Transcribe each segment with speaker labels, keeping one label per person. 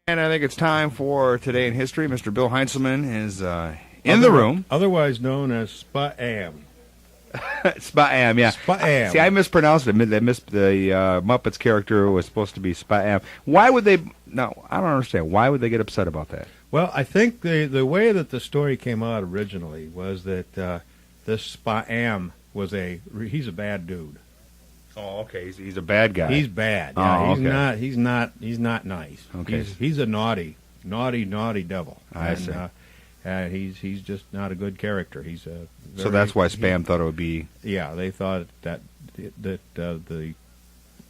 Speaker 1: And I think it's time for Today in History. Mr. Bill Heinzelman is in the room.
Speaker 2: Otherwise known as Spa-am.
Speaker 1: Spa-am, yeah.
Speaker 2: Spa-am.
Speaker 1: See, I mispronounced it. The Muppets character was supposed to be Spa-am. Why would they... No, I don't understand. Why would they get upset about that?
Speaker 2: Well, I think the way that the story came out originally was that this Spa-am was he's a bad dude.
Speaker 1: Oh, okay. He's a bad guy.
Speaker 2: He's bad. Yeah,
Speaker 1: oh, okay.
Speaker 2: He's not nice.
Speaker 1: Okay.
Speaker 2: He's a naughty devil.
Speaker 1: I see.
Speaker 2: He's just not a good character.
Speaker 1: So that's why Spam thought it would be.
Speaker 2: Yeah, they thought that the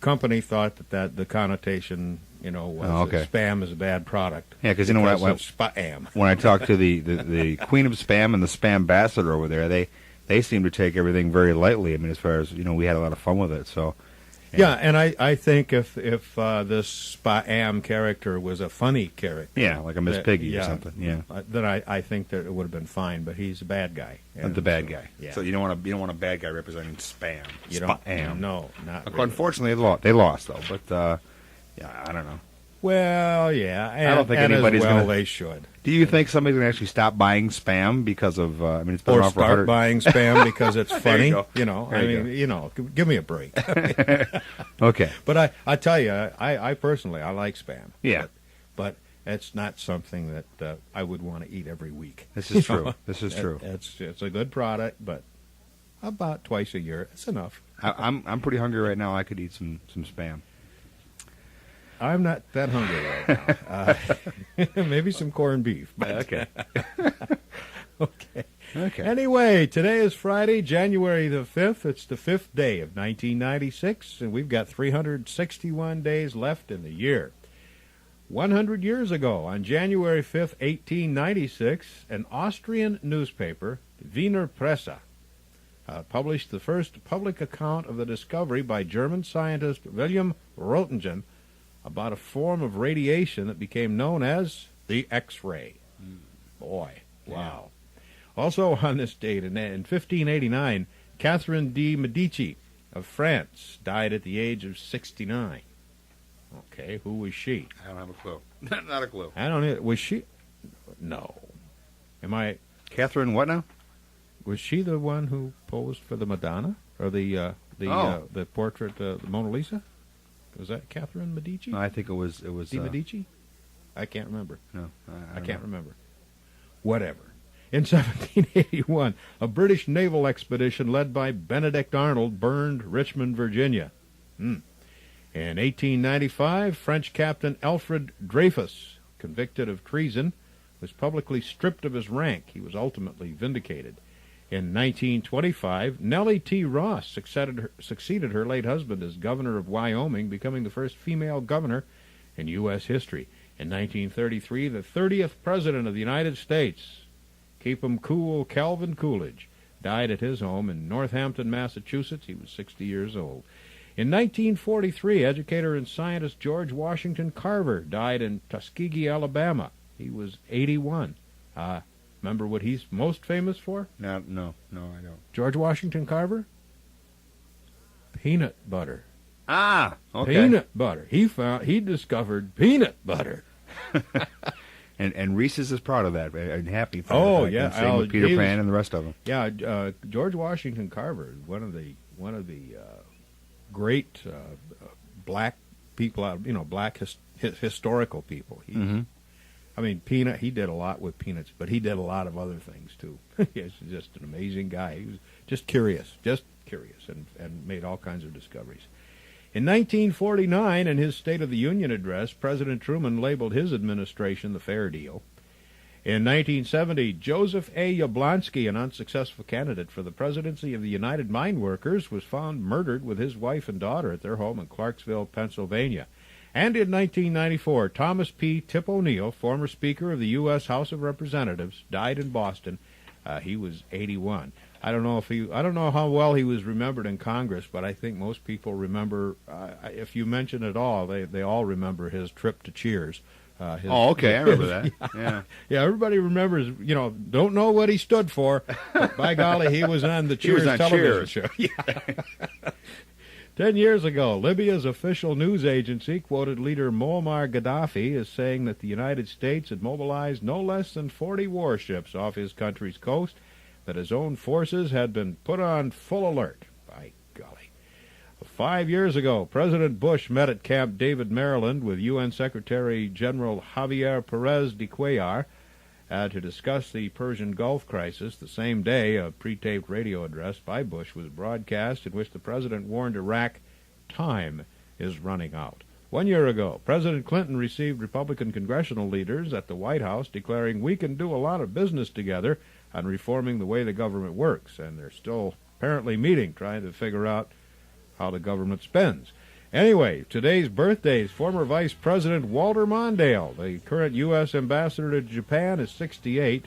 Speaker 2: company thought that the connotation, was that Spam is a bad product.
Speaker 1: Yeah, because when I talked to the Queen of Spam and the Spam ambassador over there, they seem to take everything very lightly. I mean, as far as, we had a lot of fun with it. So,
Speaker 2: yeah, and I think if this Spa-am character was a funny character,
Speaker 1: yeah, like a Miss Piggy or something, yeah,
Speaker 2: then I think that it would have been fine. But he's a bad guy.
Speaker 1: The bad guy.
Speaker 2: Yeah.
Speaker 1: So you don't want a bad guy representing Spam.
Speaker 2: You
Speaker 1: Spa-am.
Speaker 2: No, not really.
Speaker 1: Unfortunately, they lost though. But yeah, I don't know.
Speaker 2: Well, yeah,
Speaker 1: I don't think anybody's going to.
Speaker 2: They should.
Speaker 1: Do you think somebody's going to actually stop buying Spam because of? It's been
Speaker 2: or start buying Spam because it's funny. Give me a break.
Speaker 1: Okay.
Speaker 2: But I tell you, I personally I like Spam.
Speaker 1: Yeah.
Speaker 2: But it's not something that I would want to eat every week.
Speaker 1: This is true. This is true.
Speaker 2: It's a good product, but about twice a year, it's enough.
Speaker 1: I'm pretty hungry right now. I could eat some Spam.
Speaker 2: I'm not that hungry right now. Maybe some corned beef.
Speaker 1: Okay.
Speaker 2: Okay. Anyway, today is Friday, January the 5th. It's the 5th day of 1996, and we've got 361 days left in the year. 100 years ago, on January 5th, 1896, an Austrian newspaper, Wiener Presse, published the first public account of the discovery by German scientist William Roentgen about a form of radiation that became known as the X-ray. Boy, wow. Yeah. Also on this date, in 1589, Catherine de' Medici of France died at the age of 69. Okay, who was she?
Speaker 1: I don't have a clue. Not a clue.
Speaker 2: I don't know. Was she? No.
Speaker 1: Catherine what now?
Speaker 2: Was she the one who posed for the Madonna? Or the portrait, the Mona Lisa? Was that Catherine Medici?
Speaker 1: No, I think it was.
Speaker 2: De Medici? I can't remember.
Speaker 1: No,
Speaker 2: I can't remember. Whatever. In 1781, a British naval expedition led by Benedict Arnold burned Richmond, Virginia. In 1895, French Captain Alfred Dreyfus, convicted of treason, was publicly stripped of his rank. He was ultimately vindicated. In 1925, Nellie T. Ross succeeded her late husband as governor of Wyoming, becoming the first female governor in U.S. history. In 1933, the 30th President of the United States, keep 'em cool, Calvin Coolidge, died at his home in Northampton, Massachusetts. He was 60 years old. In 1943, educator and scientist George Washington Carver died in Tuskegee, Alabama. He was 81. Remember what he's most famous for?
Speaker 1: No, I don't.
Speaker 2: George Washington Carver? Peanut butter.
Speaker 1: Ah, okay.
Speaker 2: Peanut butter. He discovered peanut butter.
Speaker 1: and Reese's is proud of that and happy for
Speaker 2: that.
Speaker 1: And same with Peter Pan and the rest of them.
Speaker 2: Yeah, George Washington Carver is one of the great black people, black historical people. I mean, he did a lot with peanuts, but he did a lot of other things, too. He's just an amazing guy. He was just curious, and made all kinds of discoveries. In 1949, in his State of the Union address, President Truman labeled his administration the fair deal. In 1970, Joseph A. Yablonsky, an unsuccessful candidate for the presidency of the United Mine Workers, was found murdered with his wife and daughter at their home in Clarksville, Pennsylvania. And in 1994, Thomas P. Tip O'Neill, former Speaker of the U.S. House of Representatives, died in Boston. He was 81. I don't know how well he was remembered in Congress, but I think most people remember. If you mention it all, they all remember his trip to Cheers.
Speaker 1: Okay, I remember that.
Speaker 2: Yeah. Everybody remembers. Don't know what he stood for. But by golly, he was on the Cheers television show. Yeah. 10 years ago, Libya's official news agency quoted leader Muammar Gaddafi as saying that the United States had mobilized no less than 40 warships off his country's coast, that his own forces had been put on full alert. By golly. 5 years ago, President Bush met at Camp David, Maryland, with UN Secretary General Javier Perez de Cuellar to discuss the Persian Gulf crisis. The same day, a pre-taped radio address by Bush was broadcast in which the president warned Iraq time is running out. 1 year ago, President Clinton received Republican congressional leaders at the White House declaring we can do a lot of business together on reforming the way the government works, and they're still apparently meeting, trying to figure out how the government spends. Anyway, today's birthdays. Former Vice President Walter Mondale, the current U.S. ambassador to Japan, is 68.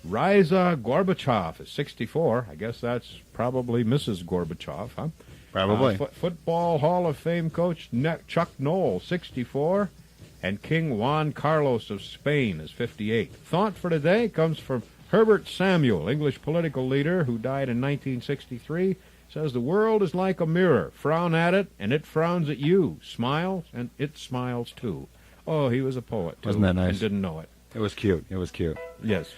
Speaker 2: Ryza Gorbachev is 64. I guess that's probably Mrs. Gorbachev, huh?
Speaker 1: Probably.
Speaker 2: Football Hall of Fame coach Chuck Noll, 64. And King Juan Carlos of Spain is 58. Thought for today comes from Herbert Samuel, English political leader who died in 1963. Says the world is like a mirror. Frown at it, and it frowns at you. Smile, and it smiles too. Oh, he was a poet, too.
Speaker 1: Wasn't that nice?
Speaker 2: And didn't know it.
Speaker 1: It was cute. It was cute.
Speaker 2: Yes.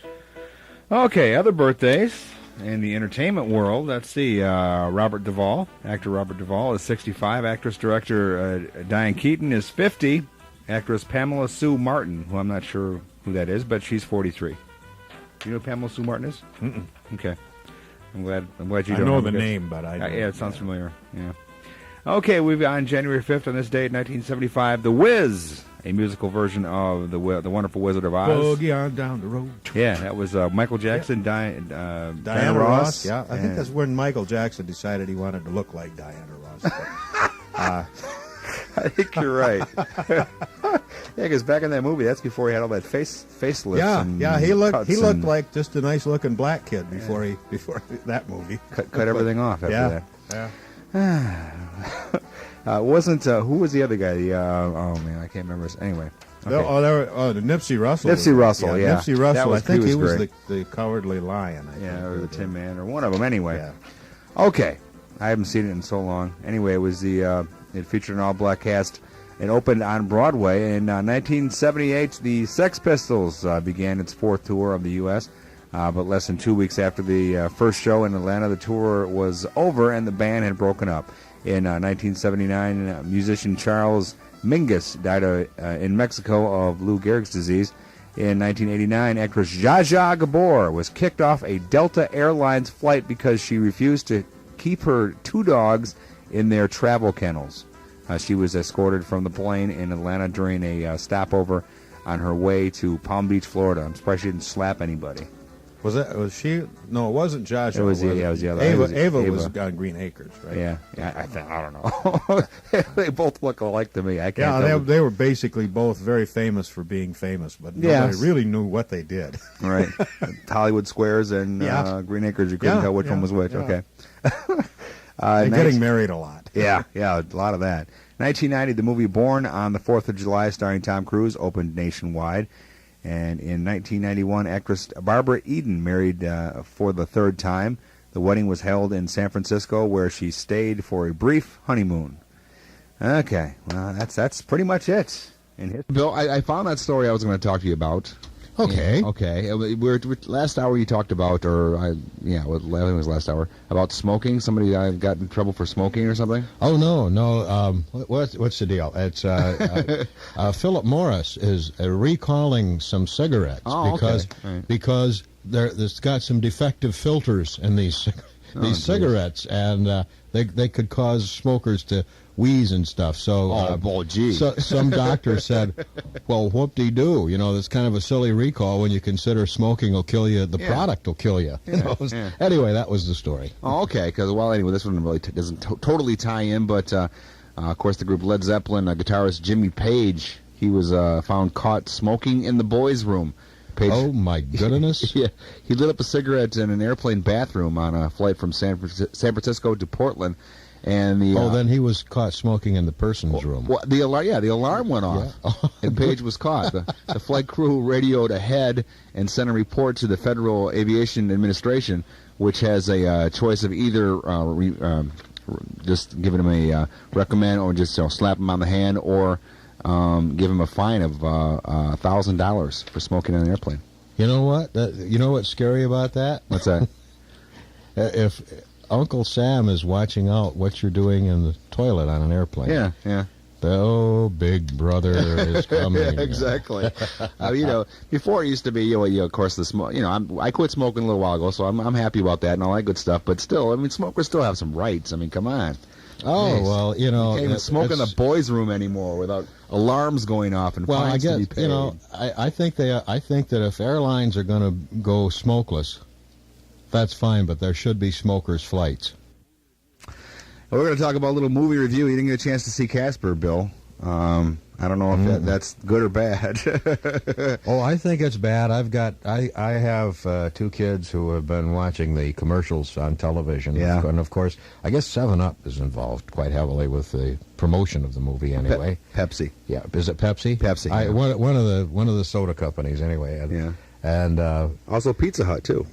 Speaker 1: Okay, other birthdays in the entertainment world. Let's see. Robert Duvall, actor Robert Duvall, is 65. Actress-director Diane Keaton is 50. Actress Pamela Sue Martin, who I'm not sure who that is, but she's 43. Do you know who Pamela Sue Martin is?
Speaker 2: Mm-mm.
Speaker 1: Okay. I'm glad you don't
Speaker 2: know the name, but I don't.
Speaker 1: Yeah, it sounds familiar. Yeah. Okay, we've on January 5th on this date, 1975, The Wiz, a musical version of the Wonderful Wizard of Oz.
Speaker 2: Boogie on down the road.
Speaker 1: Yeah, that was Michael Jackson, Diana
Speaker 3: Ross. Yeah, I think that's when Michael Jackson decided he wanted to look like Diana Ross.
Speaker 1: I think you're right. Yeah, because back in that movie, that's before he had all that facelifts.
Speaker 3: Yeah, he looked like just a nice looking black kid before that movie.
Speaker 1: Cut everything off after
Speaker 3: that.
Speaker 1: Yeah. Wasn't who was the other guy? Oh man, I can't remember. Anyway. Okay.
Speaker 3: The Nipsey Russell.
Speaker 1: Nipsey Russell, yeah.
Speaker 3: Nipsey Russell. I think he was
Speaker 1: great.
Speaker 3: the Cowardly Lion.
Speaker 1: Or the Tin Man, or one of them. Anyway.
Speaker 3: Yeah.
Speaker 1: Okay. I haven't seen it in so long. Anyway, it was it featured an all-black cast. It opened on Broadway. In 1978, the Sex Pistols began its fourth tour of the U.S., but less than 2 weeks after the first show in Atlanta, the tour was over and the band had broken up. In 1979, musician Charles Mingus died in Mexico of Lou Gehrig's disease. In 1989, actress Zsa Zsa Gabor was kicked off a Delta Airlines flight because she refused to keep her two dogs in their travel kennels. She was escorted from the plane in Atlanta during a stopover on her way to Palm Beach, Florida. I'm surprised she didn't slap anybody.
Speaker 3: Was she? No, it wasn't Zsa Zsa.
Speaker 1: It was the other.
Speaker 3: Ava was on Green Acres, right?
Speaker 1: Yeah. I don't know. They both look alike to me. I can't.
Speaker 3: Yeah, they were basically both very famous for being famous, but nobody really knew what they did.
Speaker 1: Right. Hollywood Squares and Green Acres. You couldn't tell which one was which. Yeah. Okay.
Speaker 3: They're getting married a lot.
Speaker 1: Yeah, a lot of that. 1990, the movie Born on the 4th of July, starring Tom Cruise, opened nationwide. And in 1991, actress Barbara Eden married for the third time. The wedding was held in San Francisco, where she stayed for a brief honeymoon. Okay, well, that's pretty much it. Bill, I found that story I was going to talk to you about.
Speaker 3: Okay.
Speaker 1: Okay. We're last hour you talked about, I think it was last hour, about smoking. Somebody got in trouble for smoking or something?
Speaker 3: Oh, no. What's the deal? It's Philip Morris is recalling some cigarettes because there's got some defective filters in these cigarettes, and they could cause smokers to wheeze and stuff. So, So some doctor said, well, whoop-de-doo. That's kind of a silly recall when you consider smoking will kill you, the product will kill you. Anyway, that was the story.
Speaker 1: Oh, okay. Because, anyway, this one really doesn't totally tie in, but, of course, the group Led Zeppelin, guitarist Jimmy Page, he was found caught smoking in the boys' room. Page,
Speaker 3: oh, my goodness.
Speaker 1: Yeah. He lit up a cigarette in an airplane bathroom on a flight from San Francisco to Portland. And
Speaker 3: then he was caught smoking in the person's room.
Speaker 1: Well, the alarm went off, and Page was caught. The flight crew radioed ahead and sent a report to the Federal Aviation Administration, which has a choice of either just giving him a recommend, or just slap him on the hand, or give him a fine of $1,000 for smoking on an airplane.
Speaker 3: You know what? You know what's scary about that?
Speaker 1: What's that?
Speaker 3: If Uncle Sam is watching out what you're doing in the toilet on an airplane.
Speaker 1: Yeah.
Speaker 3: Oh, Big Brother is coming.
Speaker 1: Exactly. Before it used to be, of course, the smoke. I quit smoking a little while ago, so I'm happy about that and all that good stuff. But still, I mean, smokers still have some rights. I mean, come on.
Speaker 3: Oh,
Speaker 1: Nice.
Speaker 3: well,
Speaker 1: You can't even smoke in the boys' room anymore without alarms going off and fines to be paid.
Speaker 3: I think that if airlines are going to go smokeless, that's fine, but there should be smokers' flights.
Speaker 1: Well, we're going to talk about a little movie review. You didn't get a chance to see Casper, Bill. I don't know if that's good or bad.
Speaker 3: Oh, I think it's bad. I have 2 kids who have been watching the commercials on television.
Speaker 1: Yeah.
Speaker 3: And, of course, I guess 7-Up is involved quite heavily with the promotion of the movie anyway.
Speaker 1: Pepsi.
Speaker 3: Yeah. Is it Pepsi?
Speaker 1: Pepsi. Yeah.
Speaker 3: One of the soda companies anyway. And
Speaker 1: also Pizza Hut, too.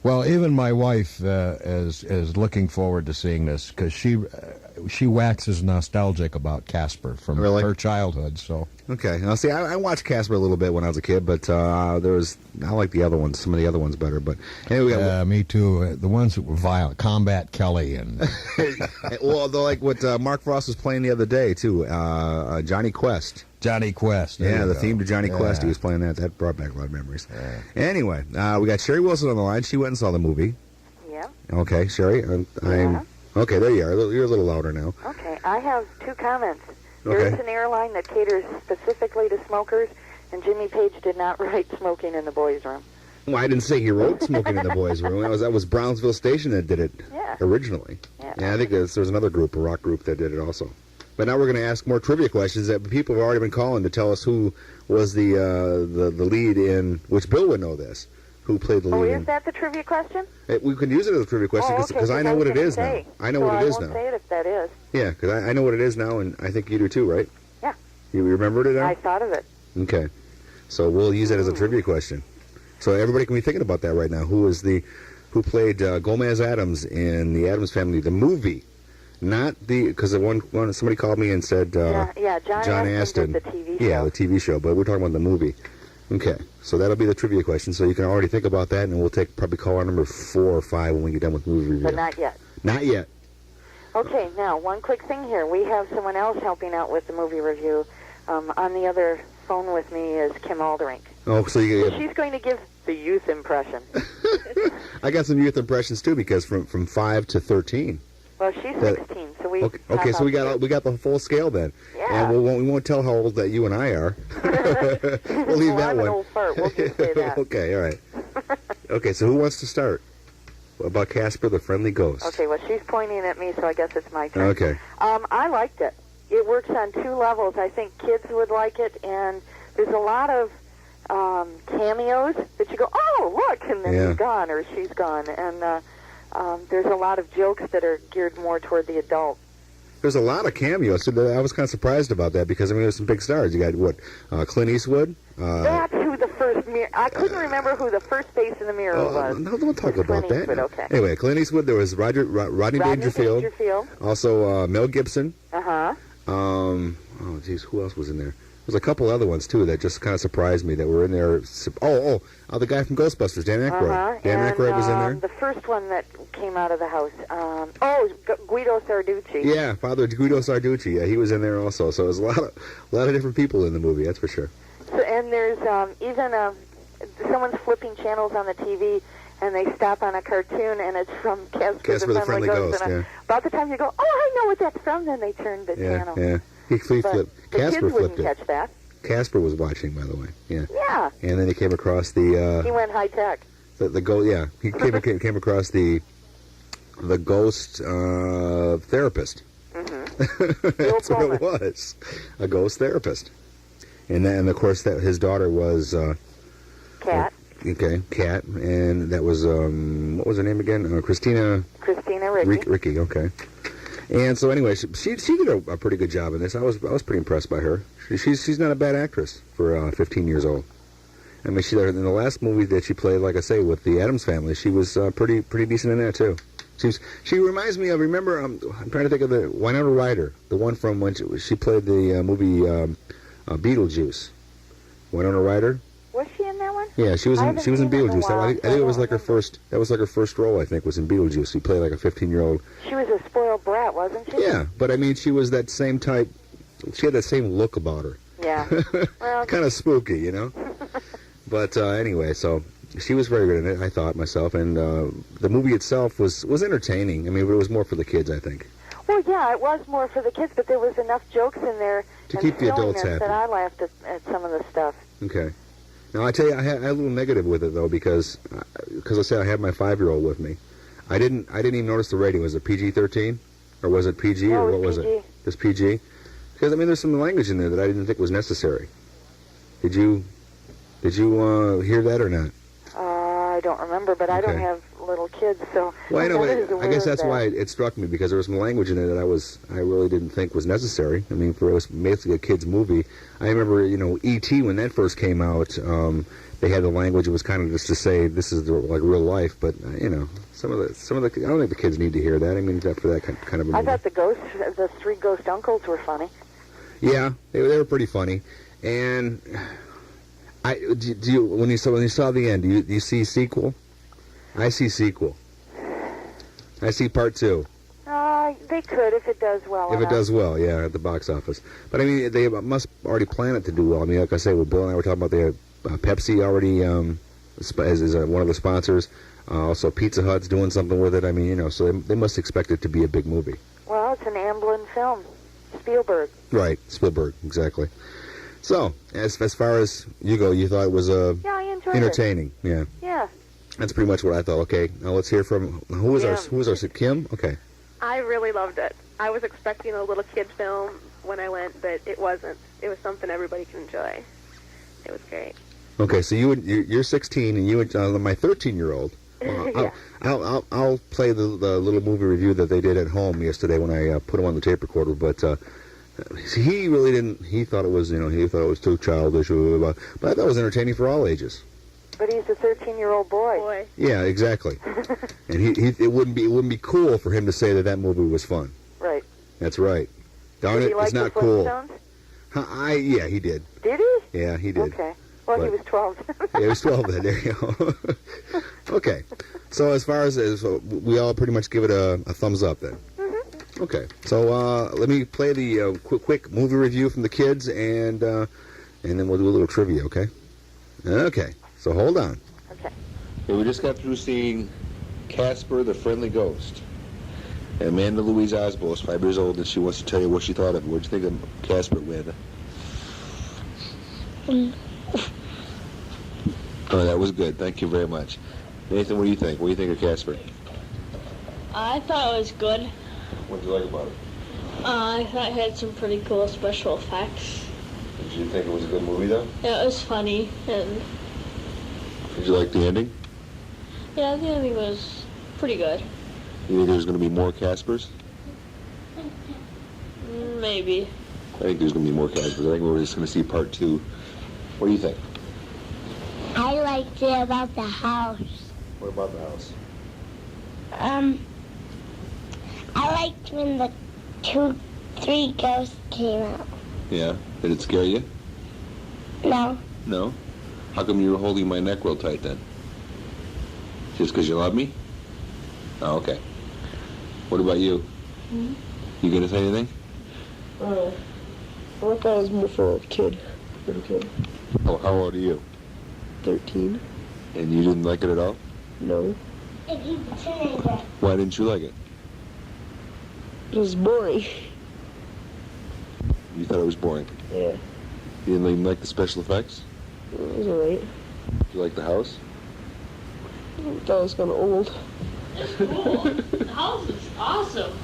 Speaker 3: Well, even my wife is looking forward to seeing this because she waxes nostalgic about Casper from her childhood. So
Speaker 1: okay, now see, I watched Casper a little bit when I was a kid, but I like the other ones, some of the other ones better. But anyway,
Speaker 3: me too. The ones that were violent, Combat Kelly, and
Speaker 1: well, like what Mark Frost was playing the other day too, Johnny Quest.
Speaker 3: Johnny Quest.
Speaker 1: Yeah, the theme to Johnny Quest. He was playing that. That brought back a lot of memories.
Speaker 3: Yeah.
Speaker 1: Anyway, we got Sherry Wilson on the line. She went and saw the movie.
Speaker 4: Yeah.
Speaker 1: Okay, Sherry. Okay, there you are. You're a little louder now.
Speaker 4: Okay, I have 2 comments.
Speaker 1: Okay.
Speaker 4: There is an airline that caters specifically to smokers, and Jimmy Page did not write smoking in the boys' room.
Speaker 1: Well, I didn't say he wrote Smoking in the Boys' Room. That was Brownsville Station that did it originally. Yeah, I think there was another group, a rock group, that did it also. But now we're going to ask more trivia questions that people have already been calling to tell us who was the lead in, which Bill would know this, who played the lead in.
Speaker 4: Oh, is that the trivia question?
Speaker 1: We can use it as a trivia question because I know what it is now. I know what it is now.
Speaker 4: I won't say it if that is.
Speaker 1: Yeah, because I know what it is now, and I think you do too, right?
Speaker 4: Yeah.
Speaker 1: You remembered it now?
Speaker 4: I thought of it.
Speaker 1: Okay. So we'll use that as a trivia question. So everybody can be thinking about that right now. Who played Gomez Addams in the Addams Family, the movie? Not because somebody called me and said
Speaker 4: John Astin did the TV show.
Speaker 1: Yeah, the TV show, but we're talking about the movie. Okay, so that'll be the trivia question. So you can already think about that, and we'll probably call our number 4 or 5 when we get done with movie review.
Speaker 4: But not yet.
Speaker 1: Not yet.
Speaker 4: Okay, now one quick thing here. We have someone else helping out with the movie review. On the other phone with me is Kim Alderink.
Speaker 1: Oh, so
Speaker 4: she's going to give the youth impression.
Speaker 1: I got some youth impressions too, because from 5 to 13.
Speaker 4: Well, she's 16, so we.
Speaker 1: Okay, so we got the full scale then.
Speaker 4: Yeah.
Speaker 1: And we won't tell how old that you and I are. We'll leave that
Speaker 4: I'm
Speaker 1: one.
Speaker 4: an old fart. We'll just say that.
Speaker 1: Okay, all right. Okay, so who wants to start? What about Casper the Friendly Ghost?
Speaker 4: Okay, well, she's pointing at me, so I guess it's my turn.
Speaker 1: Okay.
Speaker 4: I liked it. It works on 2 levels. I think kids would like it, and there's a lot of cameos that you go, oh, look, and then he's gone or she's gone. And there's a lot of jokes that are geared more toward the adult.
Speaker 1: There's a lot of cameos. So I was kind of surprised about that because, there's some big stars. You got, Clint Eastwood?
Speaker 4: That's who the first mirror... I couldn't remember who the first face in the mirror was.
Speaker 1: No, don't talk about that.
Speaker 4: Eastwood, okay.
Speaker 1: Anyway, Clint Eastwood, there was Rodney Dangerfield. Also, Mel Gibson.
Speaker 4: Uh-huh.
Speaker 1: Oh, geez, who else was in there? There's a couple other ones, too, that just kind of surprised me that were in there. The guy from Ghostbusters, Dan Aykroyd.
Speaker 4: Uh-huh.
Speaker 1: Dan Aykroyd was in there.
Speaker 4: The first one that came out of the house. Guido Sarducci.
Speaker 1: Yeah, Father Guido Sarducci. Yeah, he was in there also. So there's a lot of different people in the movie, that's for sure.
Speaker 4: So, and there's even someone's flipping channels on the TV, and they stop on a cartoon, and it's from Casper the Friendly Ghost. About the time you go, I know what that's from, then they turn the channel.
Speaker 1: Yeah. He flipped. Casper
Speaker 4: kids
Speaker 1: flipped
Speaker 4: wouldn't catch that.
Speaker 1: Casper was watching, by the way. Yeah.
Speaker 4: Yeah.
Speaker 1: And then he came across the.
Speaker 4: He went high tech.
Speaker 1: The ghost. Yeah. He came across the ghost therapist.
Speaker 4: Mm-hmm.
Speaker 1: That's what it was. A ghost therapist. And then, of course, that his daughter was.
Speaker 4: Kat.
Speaker 1: Okay, Kat, and that was what was her name again? Christina
Speaker 4: Ricci.
Speaker 1: Ricci. Okay. And so anyway, she did a pretty good job in this. I was pretty impressed by her. She's not a bad actress for 15 years old. I mean, in the last movie that she played, like I say, with the Addams Family, she was pretty decent in that too. She reminds me of, remember, I'm trying to think of the Winona Ryder, the one from when she played the movie Beetlejuice. Winona Ryder?
Speaker 4: Was she in that one?
Speaker 1: Yeah, she was in Beetlejuice.
Speaker 4: I
Speaker 1: think it was like her first. That was like her first role. I think was in Beetlejuice. She played like a 15-year-old.
Speaker 4: She was a spoiled brat, wasn't she?
Speaker 1: Yeah, but I mean, she was that same type. She had that same look about her.
Speaker 4: Yeah. Well,
Speaker 1: kind of spooky, you know. But anyway, so she was very good in it, I thought myself, and the movie itself was entertaining. I mean, but it was more for the kids, I think.
Speaker 4: Well, yeah, it was more for the kids, but there was enough jokes in there
Speaker 1: to keep the adults happy.
Speaker 4: That I laughed at some of the stuff.
Speaker 1: Okay. Now I tell you, I had a little negative with it though, because I said I had my 5-year-old with me. I didn't even notice the rating. Was it PG-13 or was it PG or what was it? Just PG. Because I mean, there's some language in there that I didn't think was necessary. Did you hear that or not?
Speaker 4: I don't remember, but I don't have little kids, so.
Speaker 1: Well, I know. I guess that's why it struck me, because there was some language in it that I really didn't think was necessary. I mean, it was basically a kids' movie. I remember, E.T. when that first came out. They had the language. It was kind of just to say this is like real life, but some of the I don't think the kids need to hear that. I mean, for that kind of a movie.
Speaker 4: I thought the 3 ghost uncles were funny.
Speaker 1: Yeah, they were pretty funny, and. When you saw the end, do you see sequel? I see sequel. I see part 2.
Speaker 4: They could if it does well.
Speaker 1: If it does well, yeah, at the box office. But I mean, they must already plan it to do well. I mean, like I say, with Bill and I were talking about the Pepsi already is one of the sponsors. Also, Pizza Hut's doing something with it. I mean, so they must expect it to be a big movie.
Speaker 4: Well, it's an Amblin film. Spielberg.
Speaker 1: Right, Spielberg, exactly. So, as far as you go, you thought it was
Speaker 4: I enjoyed
Speaker 1: entertaining.
Speaker 4: It.
Speaker 1: Yeah.
Speaker 4: Yeah.
Speaker 1: That's pretty much what I thought. Okay, now let's hear from who was our Kim? Okay.
Speaker 5: I really loved it. I was expecting a little kid film when I went, but it wasn't. It was something everybody can enjoy. It was great.
Speaker 1: Okay, so you're 16 and you and my 13-year-old.
Speaker 5: Yeah.
Speaker 1: I'll play the little movie review that they did at home yesterday when I put them on the tape recorder, but. He really didn't. He thought it was, he thought it was too childish. But I thought it was entertaining for all ages.
Speaker 4: But he's a 13-year-old boy.
Speaker 1: Yeah, exactly. And it wouldn't be cool for him to say that movie was fun.
Speaker 4: Right.
Speaker 1: That's right. Darn
Speaker 4: it,
Speaker 1: it's not cool.
Speaker 4: Yeah,
Speaker 1: he did.
Speaker 4: Did he?
Speaker 1: Yeah, he did.
Speaker 4: Okay. Well, he was 12.
Speaker 1: Yeah, he was 12 then. There you go. Okay. So as far as we all pretty much give it a thumbs up then. Okay, so let me play the quick movie review from the kids, and then we'll do a little trivia, okay? Okay, so hold on.
Speaker 4: Okay.
Speaker 1: We just got through seeing Casper the Friendly Ghost. Amanda Louise Osbo is 5 years old, and she wants to tell you what she thought of it. What do you think of Casper, Amanda? Oh, that was good. Thank you very much. Nathan, what do you think? What do you think of Casper?
Speaker 6: I thought it was good.
Speaker 1: What did you like about it?
Speaker 6: I thought it had some pretty cool special effects.
Speaker 1: Did you think it was a good movie, though?
Speaker 6: Yeah, it was funny, and...
Speaker 1: Did you like the ending?
Speaker 6: Yeah, the ending was pretty good.
Speaker 1: You think there's going to be more Caspers?
Speaker 6: Maybe.
Speaker 1: I think there's going to be more Caspers. I think we're just going to see part 2. What do you think?
Speaker 7: I liked it about the house.
Speaker 1: What about the house?
Speaker 7: I liked when the 3 ghosts came out.
Speaker 1: Yeah? Did it scare you?
Speaker 7: No.
Speaker 1: No? How come you were holding my neck real tight then? Just because you love me? Oh, okay. What about you?
Speaker 6: Hmm?
Speaker 1: You gonna say anything?
Speaker 6: I thought it was more for a kid. Little kid.
Speaker 1: Oh, how old are you?
Speaker 6: 13.
Speaker 1: And you didn't like it at all?
Speaker 6: No.
Speaker 1: Why didn't you like it?
Speaker 6: It was boring.
Speaker 1: You thought it was boring?
Speaker 6: Yeah.
Speaker 1: You didn't even like the special effects?
Speaker 6: It was alright.
Speaker 1: Did you like the house?
Speaker 6: I thought it was kind of old.
Speaker 8: It's cool. The house is awesome.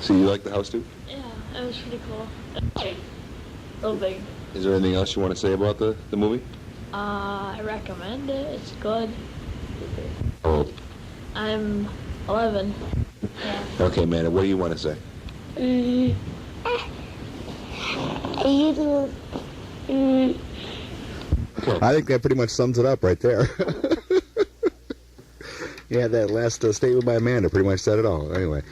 Speaker 1: So you like the house too?
Speaker 8: Yeah, it was pretty cool. Big. Real big.
Speaker 1: Is there anything else you want to say about the movie?
Speaker 8: I recommend it. It's good.
Speaker 1: How old?
Speaker 8: I'm 11. Yeah.
Speaker 1: Okay, Amanda, what do you want to say? I think that pretty much sums it up right there. Yeah, that last statement by Amanda pretty much said it all. Anyway,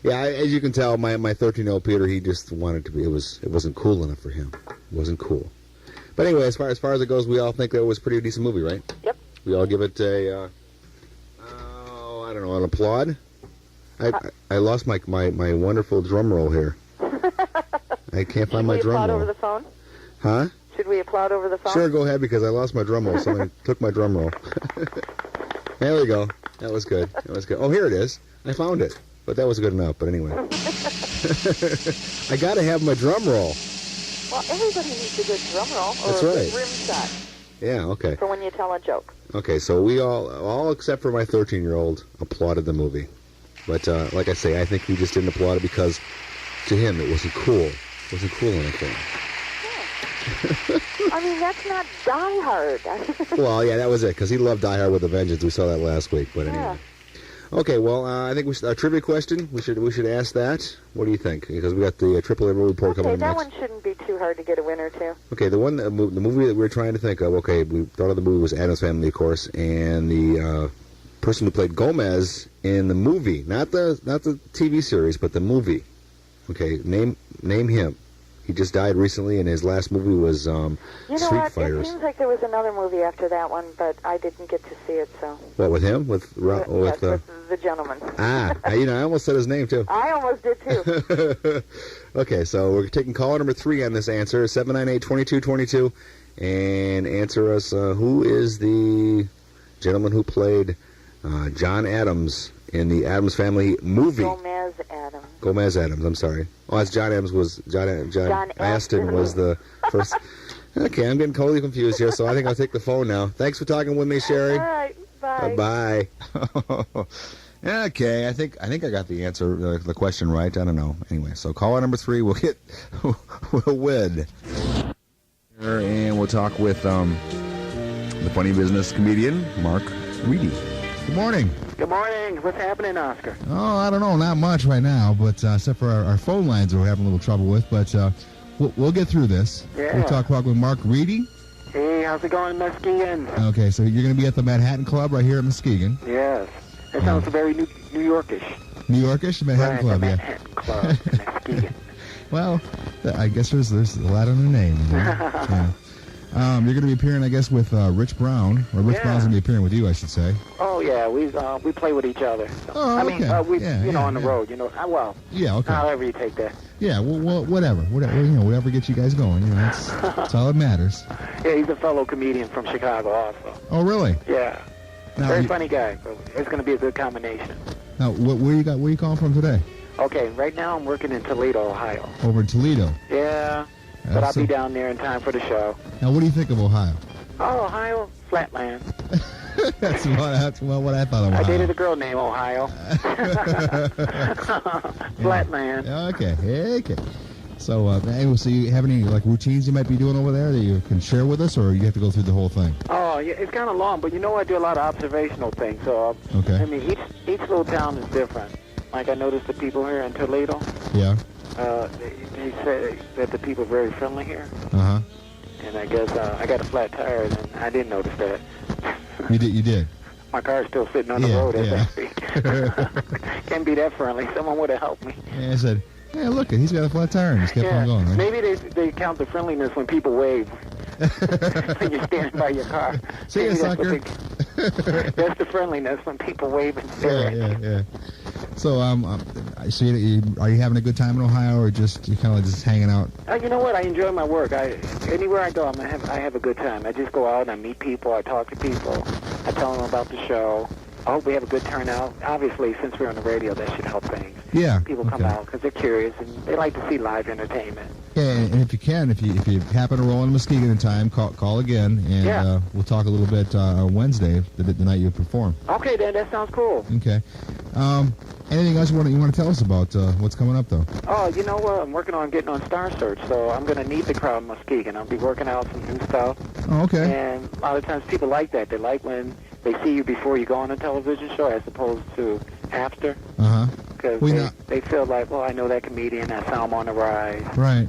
Speaker 1: yeah, as you can tell, my 13-year-old Peter, he just wanted to be. It wasn't cool enough for him. It wasn't cool. But anyway, as far as it goes, we all think that was a pretty decent movie, right?
Speaker 4: Yep.
Speaker 1: We all give it a, I don't know, an applaud. I lost my wonderful drum roll here. I can't find my drum roll.
Speaker 4: Should we applaud over the phone?
Speaker 1: Huh?
Speaker 4: Should we applaud over the phone?
Speaker 1: Sure, go ahead, because I lost my drum roll. Someone took my drum roll. There we go. That was good. That was good. Oh, here it is. I found it. But that was good enough. But anyway. I got to have my drum roll.
Speaker 4: Well, everybody needs a good drum roll. Or
Speaker 1: That's
Speaker 4: a
Speaker 1: right.
Speaker 4: good rim shot.
Speaker 1: Yeah, okay.
Speaker 4: For when you tell a joke.
Speaker 1: Okay, so we all except for my 13-year-old, applauded the movie. But like I say, I think he just didn't applaud it because to him it wasn't cool. It wasn't cool anything.
Speaker 4: I mean, that's not Die Hard.
Speaker 1: Well, yeah, that was it, because he loved Die Hard with a Vengeance. We saw that last week, but anyway. Okay, well, I think a trivia question. We should ask that. What do you think? Because we got the AAA report coming up next.
Speaker 4: Okay, that one shouldn't be too hard to get a winner to.
Speaker 1: Okay, the movie that we were trying to think of. Okay, we thought of the movie was Addams Family, of course, and the person who played Gomez in the movie, not the TV series, but the movie. Okay, name him. He just died recently, and his last movie was Street Fighters.
Speaker 4: It seems like there was another movie after that one, but I didn't get to see it. So.
Speaker 1: What, with him? With
Speaker 4: the gentleman.
Speaker 1: I almost said his name too.
Speaker 4: I almost did too.
Speaker 1: Okay, so we're taking caller number 3 on this answer, 798-2222, and answer us. Who is the gentleman who played John Adams in the Addams Family movie? Gomez Adams, I'm sorry. Oh, that's John Adams John Aston was the first. Okay, I'm getting totally confused here, so I think I'll take the phone now. Thanks for talking with me, Sherry.
Speaker 4: All right, bye.
Speaker 1: Bye. Okay, I think I got the answer, the question right. I don't know. Anyway, so caller number 3 will win. And we'll talk with the funny business comedian, Mark Reedy.
Speaker 3: Good morning.
Speaker 9: Good morning. What's happening, Oscar?
Speaker 3: Oh, I don't know. Not much right now, but except for our phone lines we're having a little trouble with. But we'll get through this.
Speaker 9: Yeah.
Speaker 3: We'll talk with Mark Reedy.
Speaker 9: Hey, how's it going, Muskegon?
Speaker 3: Okay, so you're going to be at the Manhattan Club right here in Muskegon.
Speaker 9: Yes. That sounds very New Yorkish.
Speaker 3: New Yorkish? The Manhattan Club,
Speaker 9: the Manhattan Club in Muskegon.
Speaker 3: Well, I guess there's a lot on the name. Yeah. You're going to be appearing, I guess, with Rich Brown. Or Rich Brown's going to be appearing with you, I should say.
Speaker 9: Oh, yeah. We play with each other. So.
Speaker 3: Oh, okay.
Speaker 9: I mean, on the road, well.
Speaker 3: Yeah, okay.
Speaker 9: However you take that.
Speaker 3: Yeah, well, whatever. Whatever gets you guys going. That's all that matters.
Speaker 9: Yeah, he's a fellow comedian from Chicago also.
Speaker 3: Oh, really?
Speaker 9: Yeah.
Speaker 3: Now,
Speaker 9: very funny guy. So it's going to be a good combination.
Speaker 3: Now, where you calling from today?
Speaker 9: Okay, right now I'm working in Toledo, Ohio.
Speaker 3: Over in Toledo?
Speaker 9: Yeah. But I'll be down there in time for the show.
Speaker 3: Now, what do you think of Ohio?
Speaker 9: Oh, Ohio, flatland.
Speaker 3: That's what I thought of Ohio.
Speaker 9: I dated a girl named Ohio. Flatland.
Speaker 3: Okay. So, so you have any routines you might be doing over there that you can share with us, or you have to go through the whole thing?
Speaker 9: Oh, yeah, it's kind of long, but I do a lot of observational things. So,
Speaker 3: okay.
Speaker 9: I mean, each little town is different. Like I noticed the people here in Toledo.
Speaker 3: Yeah.
Speaker 9: They say that the people are very friendly here.
Speaker 3: Uh-huh.
Speaker 9: And I guess I got a flat tire, and I didn't notice that.
Speaker 3: You did?
Speaker 9: My car's still sitting on the road as I speak. Can't be that friendly. Someone would have helped me.
Speaker 3: Yeah, I said, hey, look, he's got a flat tire, and just kept on going. Right?
Speaker 9: Maybe they count the friendliness when people wave. When you're standing by your car.
Speaker 3: See ya, sucker.
Speaker 9: That's the friendliness when people wave and stare.
Speaker 3: Yeah. So, so are you having a good time in Ohio, or you kind of just hanging out?
Speaker 9: You know what? I enjoy my work. Anywhere I go, I have a good time. I just go out and I meet people. I talk to people. I tell them about the show. I hope we have a good turnout. Obviously, since we're on the radio, that should help things.
Speaker 3: Yeah.
Speaker 9: People come out because they're curious and they like to see live entertainment.
Speaker 3: Yeah, and if you happen to roll in Muskegon in time, call again, and we'll talk a little bit on Wednesday, the night you perform.
Speaker 9: Okay, then that sounds cool.
Speaker 3: Okay. Anything else you want to tell us about what's coming up, though?
Speaker 9: Oh, you know what? I'm working on getting on Star Search, so I'm going to need the crowd in Muskegon. I'll be working out some new stuff.
Speaker 3: Oh, okay.
Speaker 9: And a lot of times people like that. They like when they see you before you go on a television show as opposed to after.
Speaker 3: Uh-huh.
Speaker 9: Because they feel like, well, I know that comedian. I saw him on the rise.
Speaker 3: Right.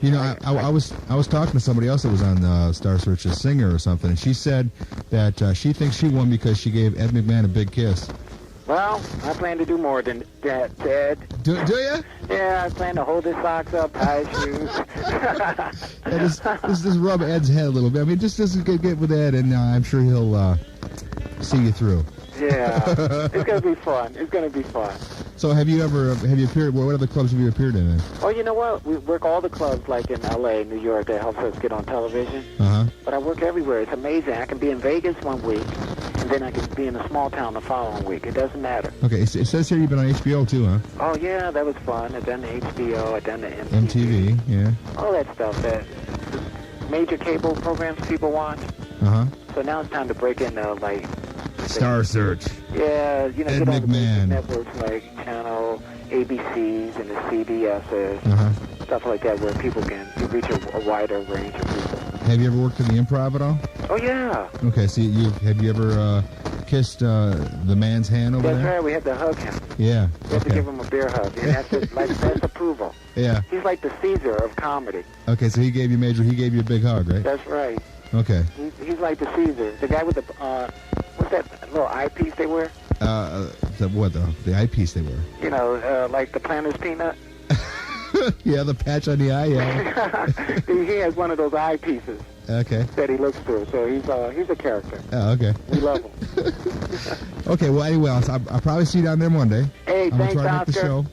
Speaker 1: Okay.
Speaker 10: You know, I was talking to somebody else that was on Star Search, a singer or something, and she said that she thinks she won because she gave Ed McMahon a big kiss.
Speaker 9: Well, I plan to do more than that, Ted.
Speaker 10: Do you?
Speaker 9: Yeah, I plan to hold his socks up, tie his shoes.
Speaker 10: Just rub Ed's head a little bit. I mean, just get with Ed, and I'm sure he'll see you through.
Speaker 9: Yeah, it's gonna be fun. It's gonna be fun.
Speaker 10: So have you appeared? What other clubs have you appeared in?
Speaker 9: Oh, you know what? We work all the clubs like in L.A., New York. That helps us get on television.
Speaker 10: Uh-huh.
Speaker 9: But I work everywhere. It's amazing. I can be in Vegas one week, and then I can be in a small town the following week. It doesn't matter.
Speaker 10: Okay, it says here you've been on HBO too, huh?
Speaker 9: Oh yeah, that was fun. I've done the HBO. I've done the
Speaker 10: MTV, yeah.
Speaker 9: All that stuff. That major cable programs people watch.
Speaker 10: Uh-huh.
Speaker 9: So now it's time to break into like
Speaker 10: Star Search.
Speaker 9: Yeah, you know,
Speaker 10: Ed
Speaker 9: get on the
Speaker 10: McMahon.
Speaker 9: networks like Channel ABCs and the CBSs,
Speaker 10: Uh-huh.
Speaker 9: stuff like that, where people can reach a wider range of people.
Speaker 10: Have you ever worked in the Improv at all?
Speaker 9: Oh yeah.
Speaker 10: Okay, so have you ever kissed the man's hand over
Speaker 9: That's
Speaker 10: there?
Speaker 9: right. We had to hug him.
Speaker 10: Yeah.
Speaker 9: We had to give him a beer hug, and that's approval.
Speaker 10: Yeah.
Speaker 9: He's like the Caesar of comedy.
Speaker 10: Okay, so he gave you a big hug, right?
Speaker 9: That's right.
Speaker 10: Okay.
Speaker 9: He's like the Caesar, the guy with the what's that little eyepiece they wear?
Speaker 10: The eyepiece they wear?
Speaker 9: You know, like the Planter's peanut.
Speaker 10: Yeah, the patch on the eye. Yeah.
Speaker 9: He has one of those eyepieces.
Speaker 10: Okay.
Speaker 9: That he looks through, so he's a character.
Speaker 10: Oh, okay.
Speaker 9: We love him.
Speaker 10: Okay, well, anyway, I'll probably see you down there Monday.
Speaker 9: Hey,
Speaker 10: I'm
Speaker 9: thanks,
Speaker 10: gonna try to make the
Speaker 9: Oscar.
Speaker 10: show.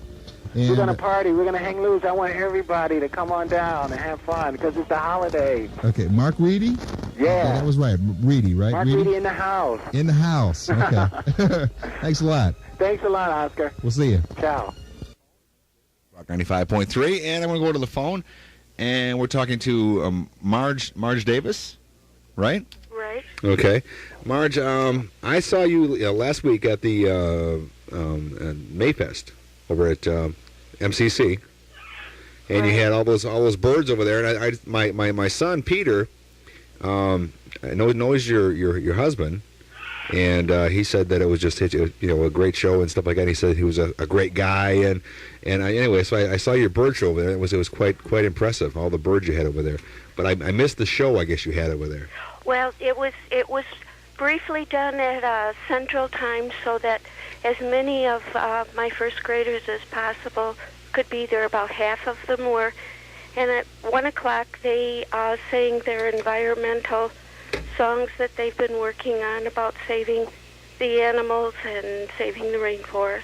Speaker 9: We're going to party. We're going to hang loose. I want everybody to come on down and have fun because it's the holidays.
Speaker 10: Okay, Mark Reedy?
Speaker 9: Yeah.
Speaker 10: That was right. Reedy, right?
Speaker 9: Mark Reedy in the house.
Speaker 10: In the house. Okay. Thanks a lot.
Speaker 9: Thanks a lot, Oscar.
Speaker 10: We'll see you.
Speaker 9: Ciao.
Speaker 1: Rock 95.3, and I'm going to go to the phone, and we're talking to Marge Davis, right?
Speaker 5: Right.
Speaker 1: Okay. Marge, I saw you last week at the Mayfest over at MCC, and you had all those birds over there. And my son Peter knows your husband, and he said that it was just a great show and stuff like that. And he said he was a great guy, and anyway, so I saw your bird show over there. It was quite impressive, all the birds you had over there. But I missed the show, I guess you had over there.
Speaker 11: Well, it was briefly done at Central Time so that as many of my first graders as possible could be there. About half of them were. And at 1 o'clock, they sang their environmental songs that they've been working on about saving the animals and saving the rainforest.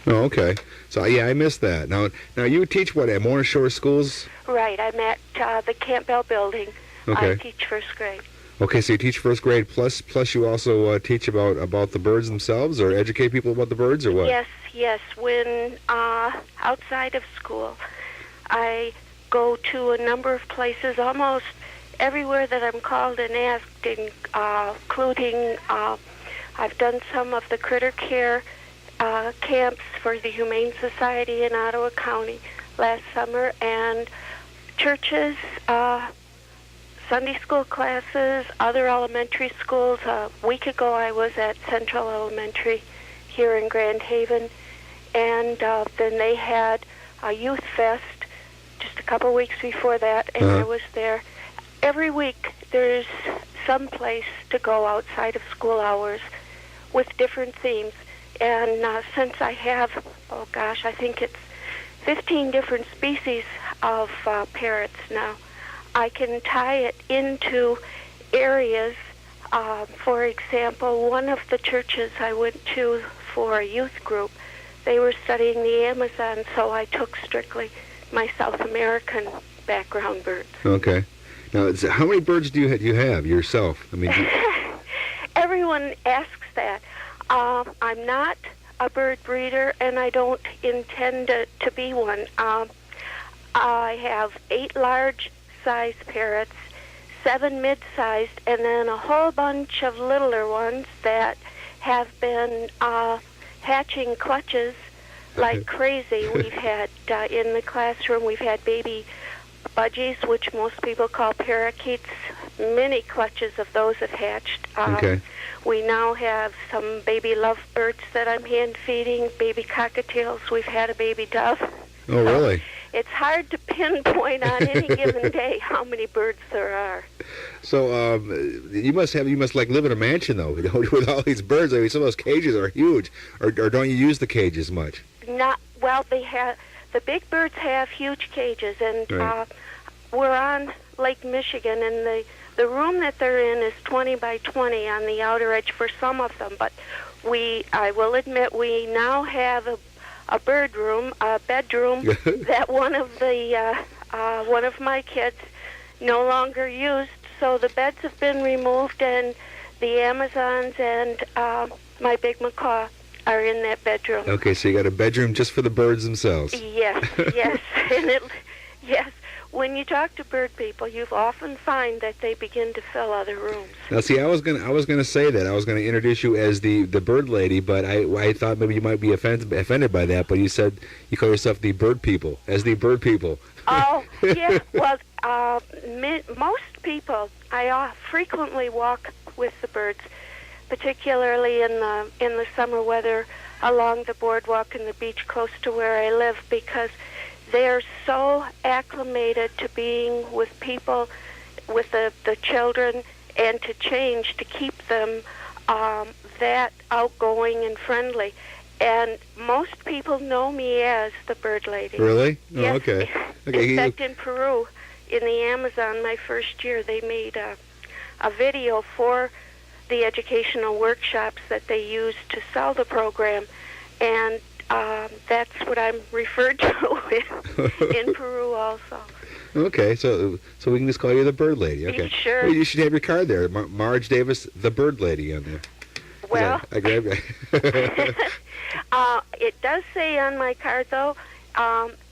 Speaker 1: Oh, okay. So, yeah, I missed that. Now you teach what, at Morning Shore Schools?
Speaker 11: Right. I'm at the Campbell Building.
Speaker 1: Okay.
Speaker 11: I teach first grade.
Speaker 1: Okay, so you teach first grade, plus you also teach about the birds themselves, or educate people about the birds, or what?
Speaker 11: Yes. When outside of school, I go to a number of places, almost everywhere that I'm called and asked, including I've done some of the critter care camps for the Humane Society in Ottawa County last summer, and churches, Sunday school classes, other elementary schools. A week ago I was at Central Elementary here in Grand Haven, and then they had a youth fest just a couple weeks before that, and I was there. Every week there's some place to go outside of school hours with different themes, and since I have, I think it's 15 different species of parrots now, I can tie it into areas. For example, one of the churches I went to for a youth group, they were studying the Amazon, so I took strictly my South American background birds.
Speaker 1: Okay. Now, how many birds do you have yourself? I mean,
Speaker 11: Everyone asks that. I'm not a bird breeder, and I don't intend to be one. I have 8 large-sized parrots, 7 mid-sized, and then a whole bunch of littler ones that have been hatching clutches like crazy. We've had, in the classroom, we've had baby budgies, which most people call parakeets. Many clutches of those have hatched.
Speaker 1: Okay.
Speaker 11: We now have some baby lovebirds that I'm hand feeding, baby cockatiels. We've had a baby dove.
Speaker 1: Oh, really?
Speaker 11: it's hard to pinpoint on any given day how many birds there are.
Speaker 1: So you must like live in a mansion though, with all these birds. I mean, some of those cages are huge, or don't you use the cages much?
Speaker 11: Not well. The big birds have huge cages, and
Speaker 1: right.
Speaker 11: We're on Lake Michigan, and the room that they're in is 20 by 20 on the outer edge for some of them. But I will admit, we now have a bedroom that one of my kids no longer used. So the beds have been removed, and the Amazons and my big macaw are in that bedroom.
Speaker 1: Okay, so you got a bedroom just for the birds themselves.
Speaker 11: Yes, yes. When you talk to bird people, you often find that they begin to fill other rooms.
Speaker 1: Now, see, I was gonna say that I was gonna introduce you as the bird lady, but I thought maybe you might be offended by that. But you said you call yourself the bird people, as the bird people.
Speaker 11: Oh, yeah. Well, most people, I frequently walk with the birds, particularly in the summer weather along the boardwalk and the beach close to where I live, because they're so acclimated to being with people, with the children, and to change to keep them that outgoing and friendly. And most people know me as the bird lady.
Speaker 1: Really? Oh,
Speaker 11: yes.
Speaker 1: okay.
Speaker 11: In fact, in Peru, in the Amazon, my first year, they made a video for the educational workshops that they used to sell the program, and that's what I'm referred to in Peru also.
Speaker 1: Okay, so we can just call you the bird lady. Okay.
Speaker 11: Sure.
Speaker 1: Well, you should have your card there, Marge Davis, the bird lady, on there.
Speaker 11: Well,
Speaker 1: I grabbed it.
Speaker 11: It does say on my card, though,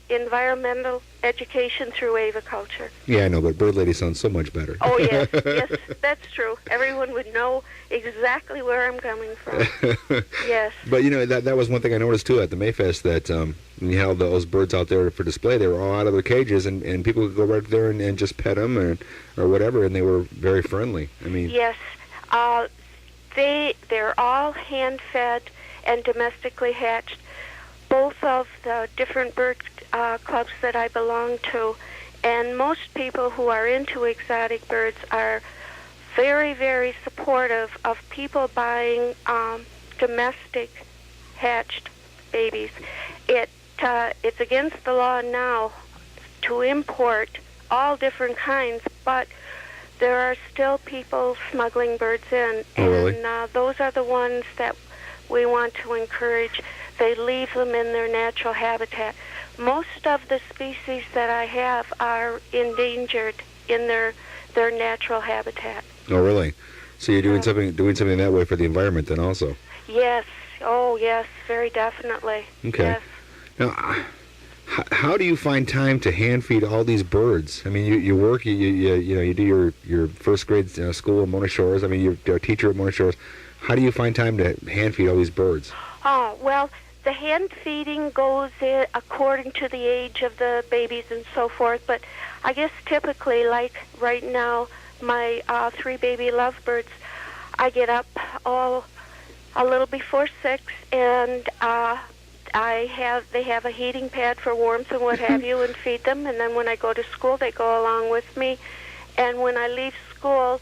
Speaker 11: environmental education through aviculture.
Speaker 1: Yeah, I know, but bird lady sounds so much better.
Speaker 11: Oh, yes, yes, that's true. Everyone would know exactly where I'm coming from. Yes.
Speaker 1: But, you know, that was one thing I noticed, too, at the Mayfest, that when you had those birds out there for display, they were all out of their cages, and people could go right there and just pet them or whatever, and they were very friendly. I mean...
Speaker 11: Yes. They're all hand-fed and domestically hatched. Both of the different bird clubs that I belong to, and most people who are into exotic birds are very, very supportive of people buying domestic hatched babies. It's against the law now to import all different kinds, but there are still people smuggling birds in, and those are the ones that we want to encourage. They leave them in their natural habitat. Most of the species that I have are endangered in their natural habitat.
Speaker 1: Oh, really? So you're doing something that way for the environment then also?
Speaker 11: Yes. Oh, yes, very definitely.
Speaker 1: Okay.
Speaker 11: Yes.
Speaker 1: Now, how do you find time to hand feed all these birds? I mean, you work, you do your first grade school at Mona Shores. I mean, you're a teacher at Mona Shores. How do you find time to hand feed all these birds?
Speaker 11: Oh, well, the hand feeding goes in according to the age of the babies and so forth, but I guess typically, like right now, my 3 baby lovebirds, I get up a little before 6, and they have a heating pad for warmth and what have you, and feed them, and then when I go to school, they go along with me, and when I leave school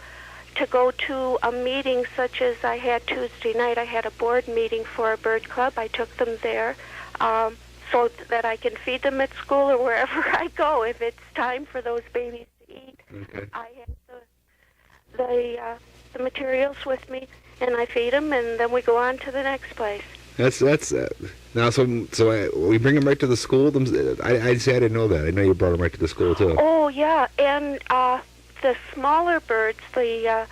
Speaker 11: to go to a meeting such as I had Tuesday night, I had a board meeting for a bird club. I took them there so that I can feed them at school or wherever I go if it's time for those babies to eat.
Speaker 1: Okay.
Speaker 11: I have the materials with me, and I feed them, and then we go on to the next place.
Speaker 1: That's now. So we bring them right to the school. I say I didn't know that. I know you brought them right to the school too.
Speaker 11: Oh yeah, and the smaller birds, the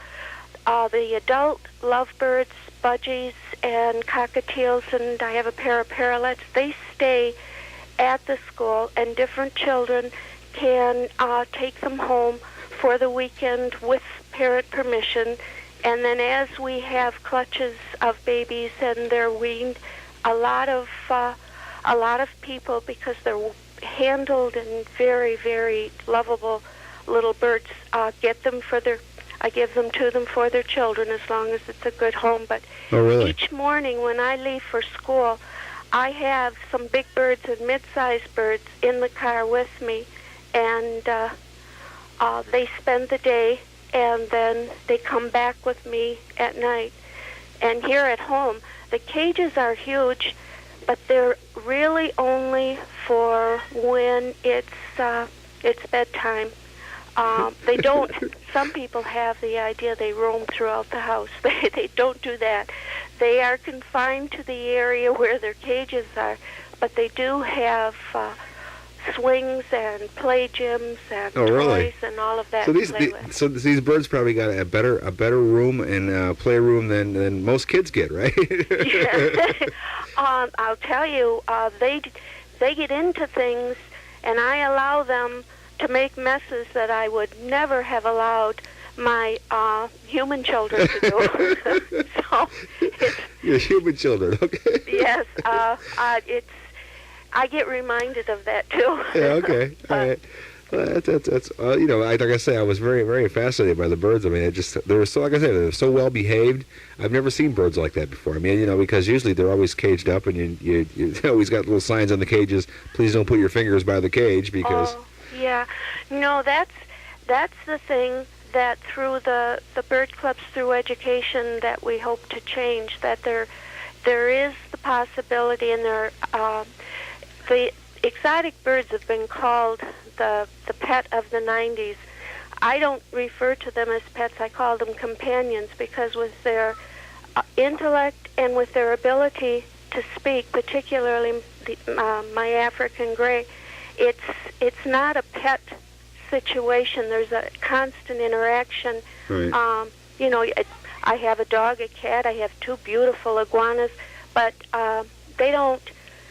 Speaker 11: adult lovebirds, budgies, and cockatiels, and I have a pair of parrotlets. They stay at the school, and different children can take them home for the weekend with parent permission. And then as we have clutches of babies and they're weaned, a lot of people, because they're handled and very, very lovable little birds, get them I give them to them for their children as long as it's a good home. But
Speaker 1: oh, really?
Speaker 11: Each morning when I leave for school, I have some big birds and mid-sized birds in the car with me, and they spend the day, and then they come back with me at night. And here at home, the cages are huge, but they're really only for when it's bedtime. They don't. Some people have the idea they roam throughout the house. They don't do that. They are confined to the area where their cages are, but they do have swings and play gyms and toys and all of that.
Speaker 1: So these birds probably got a better room and playroom than most kids get, right?
Speaker 11: Yeah. I'll tell you, they get into things, and I allow them to make messes that I would never have allowed my human children to do. So
Speaker 1: your human children, okay?
Speaker 11: Yes, I get reminded of that too.
Speaker 1: Yeah, okay, all right. That's like I say, I was very, very fascinated by the birds. I mean, they were so, like I said, they're so well behaved. I've never seen birds like that before. I mean, because usually they're always caged up, and you always got little signs on the cages. Please don't put your fingers by the cage because.
Speaker 11: Oh, yeah, no, that's the thing that through the bird clubs, through education, that we hope to change. That there is the possibility, and the exotic birds have been called the pet of the 90s. I don't refer to them as pets. I call them companions, because with their intellect and with their ability to speak, particularly my African gray, it's not a pet situation. There's a constant interaction.
Speaker 1: Right.
Speaker 11: I have a dog, a cat. I have 2 beautiful iguanas, but they don't.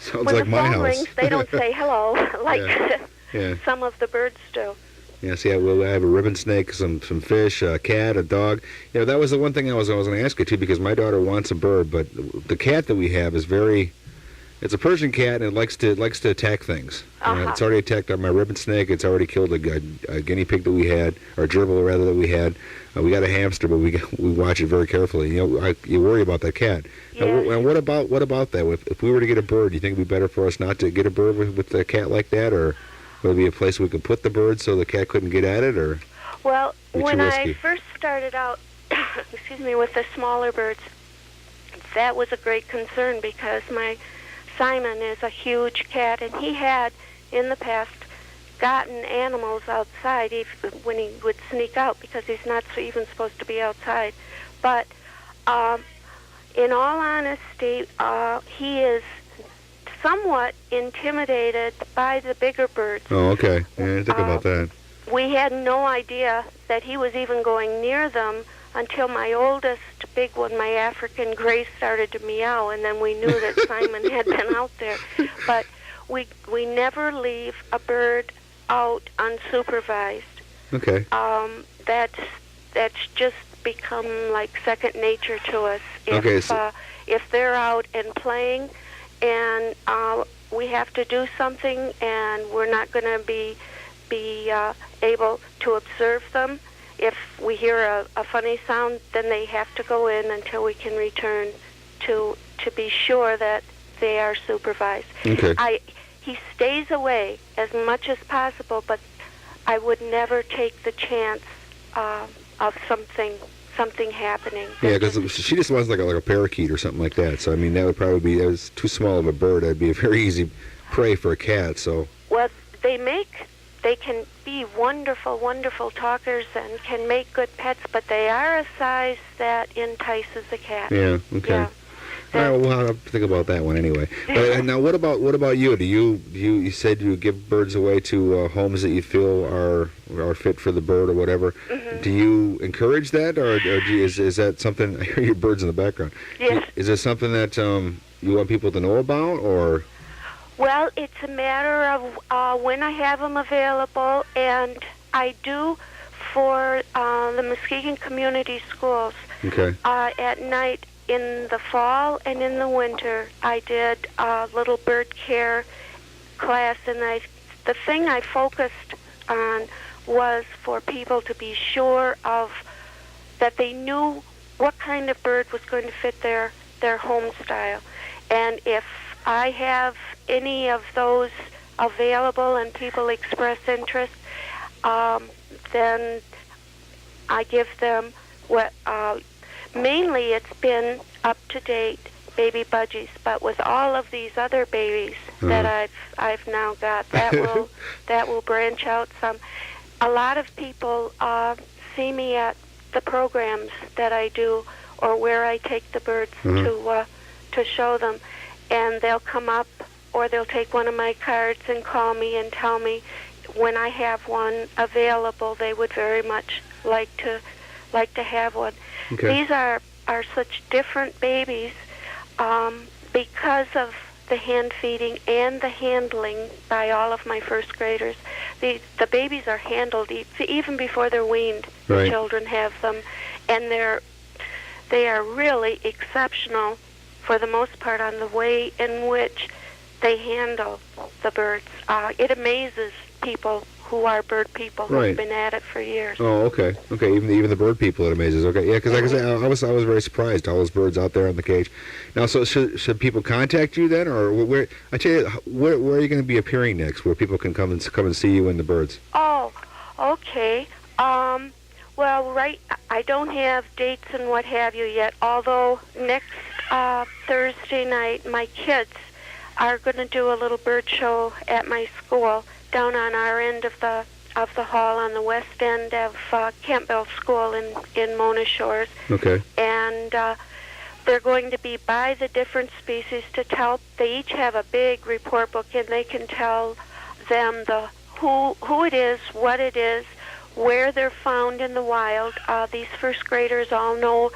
Speaker 1: Sounds
Speaker 11: when
Speaker 1: like
Speaker 11: the
Speaker 1: my
Speaker 11: phone
Speaker 1: house.
Speaker 11: rings, they don't say hello like
Speaker 1: Yeah.
Speaker 11: some of the birds do.
Speaker 1: Yeah, see, I have a ribbon snake, some fish, a cat, a dog. That was the one thing I was going to ask you, too, because my daughter wants a bird, but the cat that we have is it's a Persian cat, and it likes to attack things. It's already attacked my ribbon snake. It's already killed a guinea pig that we had, or a gerbil, rather, that we had. We got a hamster, but we watch it very carefully. You worry about that cat.
Speaker 11: Yes.
Speaker 1: Now, what about that? If we were to get a bird, do you think it would be better for us not to get a bird with a cat like that, or would it be a place we could put the bird so the cat couldn't get at it, or?
Speaker 11: Well, when I first started out, with the smaller birds, that was a great concern, because my Simon is a huge cat, and he had, in the past, gotten animals outside when he would sneak out, because he's not even supposed to be outside. But in all honesty, he is somewhat intimidated by the bigger birds.
Speaker 1: Oh, okay. Yeah, think about that.
Speaker 11: We had no idea that he was even going near them until my oldest big one, my African gray, started to meow, and then we knew that Simon had been out there. But we never leave a bird out unsupervised.
Speaker 1: Okay.
Speaker 11: That's just become like second nature to us. If they're out and playing, and we have to do something, and we're not going to be able to observe them. If we hear a funny sound, then they have to go in until we can return to be sure that they are supervised.
Speaker 1: Okay.
Speaker 11: He stays away as much as possible, but I would never take the chance of something happening.
Speaker 1: Yeah, because she just wants like a parakeet or something like that. So I mean, that would probably that was too small of a bird. That'd be a very easy prey for a cat. So.
Speaker 11: Well, they can be wonderful, wonderful talkers and can make good pets, but they are a size that entices a cat.
Speaker 1: Yeah. Okay.
Speaker 11: Yeah.
Speaker 1: All right, well, we'll have to think about that one anyway. But now, what about you? Do you said you give birds away to homes that you feel are fit for the bird or whatever?
Speaker 11: Mm-hmm.
Speaker 1: Do you encourage that, or is that something? I hear your birds in the background.
Speaker 11: Yes.
Speaker 1: Is it something that you want people to know about, or?
Speaker 11: Well, it's a matter of when I have them available, and I do for the Muskegon Community Schools.
Speaker 1: Okay.
Speaker 11: At night. In the fall and in the winter, I did a little bird care class, and the thing I focused on was for people to be sure of that they knew what kind of bird was going to fit their home style. And if I have any of those available and people express interest, then I give them what. Mainly, it's been up-to-date baby budgies, but with all of these other babies that I've now got, that will branch out some. A lot of people see me at the programs that I do, or where I take the birds to show them, and they'll come up, or they'll take one of my cards and call me and tell me when I have one available, they would very much like to have one.
Speaker 12: Okay.
Speaker 11: These are such different babies because of the hand feeding and the handling by all of my first graders. The babies are handled even before they're weaned.
Speaker 12: Right.
Speaker 11: The children have them, and they are really exceptional for the most part on the way in which they handle the birds. It amazes people who are bird people who've been at it for years.
Speaker 12: Oh, okay. Even the bird people, it amazes. Okay, yeah, because like I said, I was very surprised, all those birds out there in the cage. Now, so should people contact you then, or where? I tell you, where are you going to be appearing next, where people can come and see you and the birds?
Speaker 11: Oh, okay. Well, I don't have dates and what have you yet. Although next Thursday night, my kids are going to do a little bird show at my school down on our end of the hall on the west end of Campbell School in Mona Shores.
Speaker 12: Okay.
Speaker 11: And they're going to be by the different species to tell. They each have a big report book, and they can tell them who it is, what it is, where they're found in the wild. These first graders all know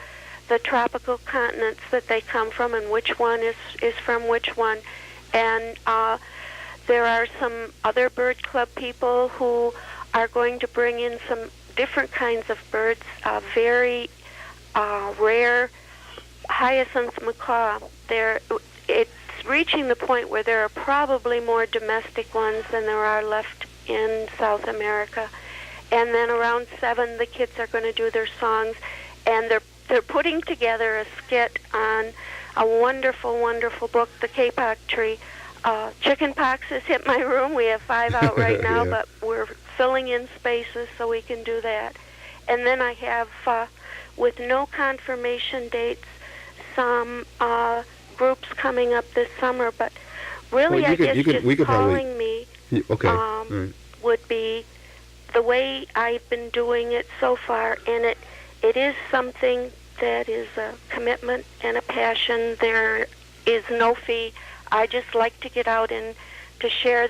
Speaker 11: the tropical continents that they come from and which one is from which one. And there are some other bird club people who are going to bring in some different kinds of birds, very rare hyacinth macaw. It's reaching the point where there are probably more domestic ones than there are left in South America. And then around 7, the kids are going to do their songs, and they're putting together a skit on a wonderful, wonderful book, The Kapok Tree. Chicken pox has hit my room. We have 5 out right now, but we're filling in spaces so we can do that. And then I have, with no confirmation dates, some groups coming up this summer. But really, I guess just calling me would be the way I've been doing it so far. And it is something that is a commitment and a passion. There is no fee. I just like to get out and to share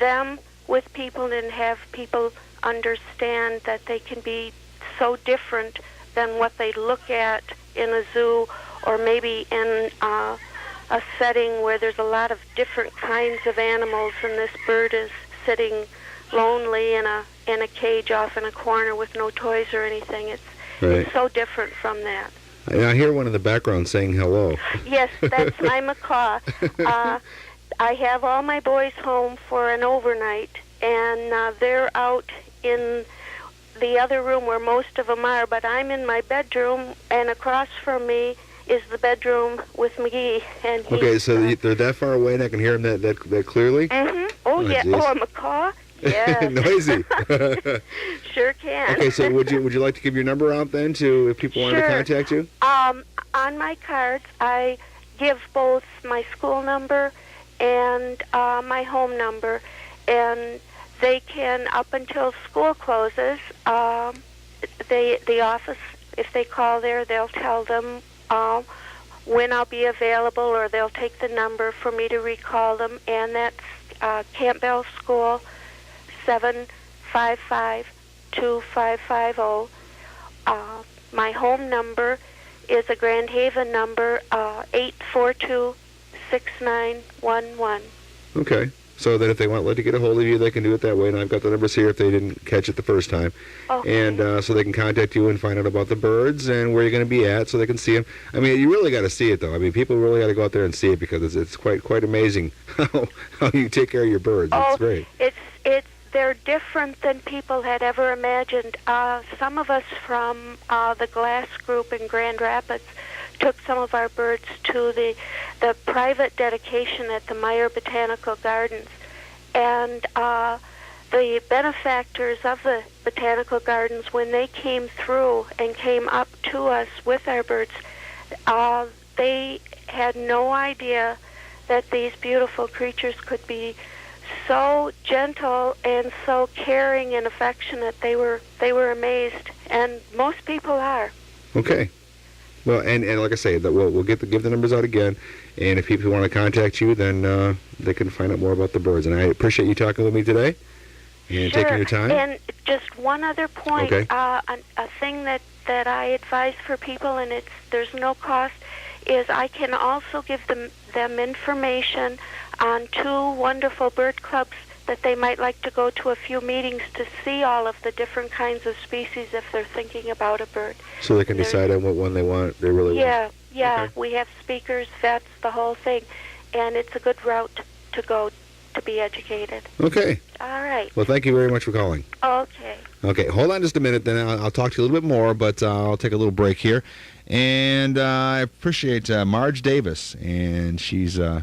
Speaker 11: them with people and have people understand that they can be so different than what they look at in a zoo, or maybe in a setting where there's a lot of different kinds of animals, and this bird is sitting lonely in a cage off in a corner with no toys or anything. It's so different from that.
Speaker 12: I hear one in the background saying hello.
Speaker 11: Yes, that's my macaw. I have all my boys home for an overnight, and they're out in the other room where most of them are, but I'm in my bedroom, and across from me is the bedroom with McGee. And
Speaker 12: okay, so they're that far away, and I can hear them that clearly?
Speaker 11: Mm-hmm. Oh, yeah.
Speaker 12: Geez.
Speaker 11: Oh, a macaw? Yeah.
Speaker 12: Noisy.
Speaker 11: Sure can.
Speaker 12: Okay, so would you like to give your number out then to if people wanted to contact you?
Speaker 11: On my cards, I give both my school number and my home number, and they can, up until school closes, the office, if they call there, they'll tell them when I'll be available, or they'll take the number for me to recall them, and that's Campbell School, 755-2550. My home number is a Grand Haven number, 842-6911.
Speaker 12: Okay. So that if they want to get a hold of you, they can do it that way. And I've got the numbers here if they didn't catch it the first time.
Speaker 11: Okay.
Speaker 12: And so they can contact you and find out about the birds and where you're going to be at, so they can see them. I mean, you really got to see it, though. I mean, people really got to go out there and see it, because it's quite amazing how you take care of your birds. It's great.
Speaker 11: They're different than people had ever imagined. Some of us from the Glass Group in Grand Rapids took some of our birds to the private dedication at the Meyer Botanical Gardens. And the benefactors of the Botanical Gardens, when they came through and came up to us with our birds, they had no idea that these beautiful creatures could be so gentle and so caring and affectionate. They were amazed, and most people are.
Speaker 12: Okay. Well, and like I say, that we'll give the numbers out again, and if people want to contact you, then they can find out more about the birds. And I appreciate you talking with me today and taking your time.
Speaker 11: And just one other point,
Speaker 12: okay.
Speaker 11: A thing that I advise for people, and there's no cost, is I can also give them information on 2 wonderful bird clubs that they might like to go to a few meetings to see all of the different kinds of species if they're thinking about a bird.
Speaker 12: So they can decide on what one they really want.
Speaker 11: Yeah.
Speaker 12: Okay.
Speaker 11: We have speakers, vets, the whole thing, and it's a good route to go to be educated.
Speaker 12: Okay.
Speaker 11: All right.
Speaker 12: Well, thank you very much for calling.
Speaker 11: Okay.
Speaker 12: Okay, hold on just a minute, then I'll talk to you a little bit more, but I'll take a little break here. And I appreciate Marge Davis, and she's, I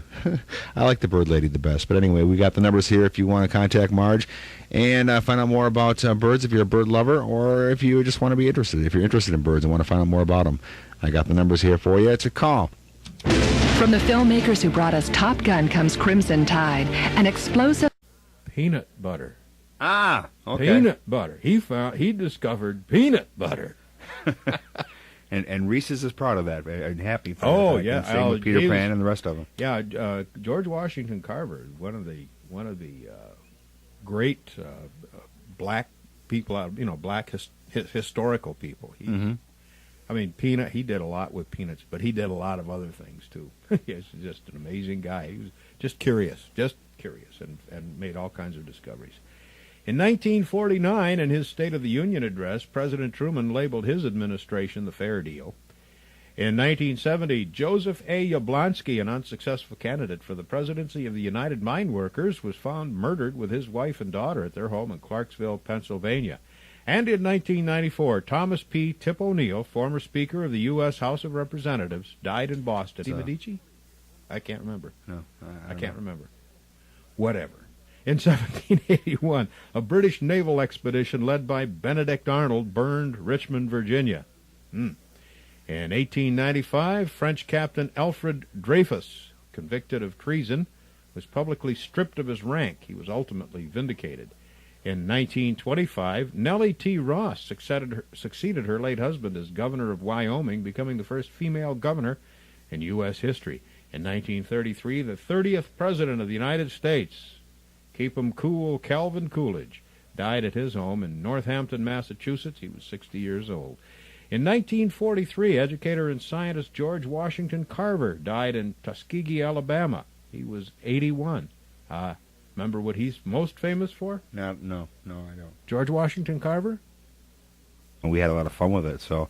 Speaker 12: like the bird lady the best. But anyway, we got the numbers here if you want to contact Marge and find out more about birds if you're a bird lover, or if you just want to be interested. If you're interested in birds and want to find out more about them, I got the numbers here for you. It's a call.
Speaker 13: From the filmmakers who brought us Top Gun comes Crimson Tide, an explosive
Speaker 2: peanut butter.
Speaker 1: Ah, okay.
Speaker 2: Peanut butter. He discovered peanut butter.
Speaker 1: And Reese's is proud of that and happy for
Speaker 2: that.
Speaker 1: And same with Peter Pan and the rest of them.
Speaker 2: Yeah, George Washington Carver, one of the great black people, black historical people. I mean, he did a lot with peanuts, but he did a lot of other things too. He's just an amazing guy. He was just curious, and made all kinds of discoveries. In 1949, in his State of the Union address, President Truman labeled his administration the fair deal. In 1970, Joseph A. Yablonsky, an unsuccessful candidate for the presidency of the United Mine Workers, was found murdered with his wife and daughter at their home in Clarksville, Pennsylvania. And in 1994, Thomas P. Tip O'Neill, former Speaker of the U.S. House of Representatives, died in Boston. Medici? I can't remember.
Speaker 1: No,
Speaker 2: I can't remember. Whatever. In 1781, a British naval expedition led by Benedict Arnold burned Richmond, Virginia. In 1895, French Captain Alfred Dreyfus, convicted of treason, was publicly stripped of his rank. He was ultimately vindicated. In 1925, Nellie T. Ross succeeded her late husband as governor of Wyoming, becoming the first female governor in U.S. history. In 1933, the 30th President of the United States, keep 'em cool, Calvin Coolidge, died at his home in Northampton, Massachusetts. He was 60 years old. In 1943, educator and scientist George Washington Carver died in Tuskegee, Alabama. He was 81. Remember what he's most famous for?
Speaker 1: No, I don't.
Speaker 2: George Washington Carver?
Speaker 1: And we had a lot of fun with it, so...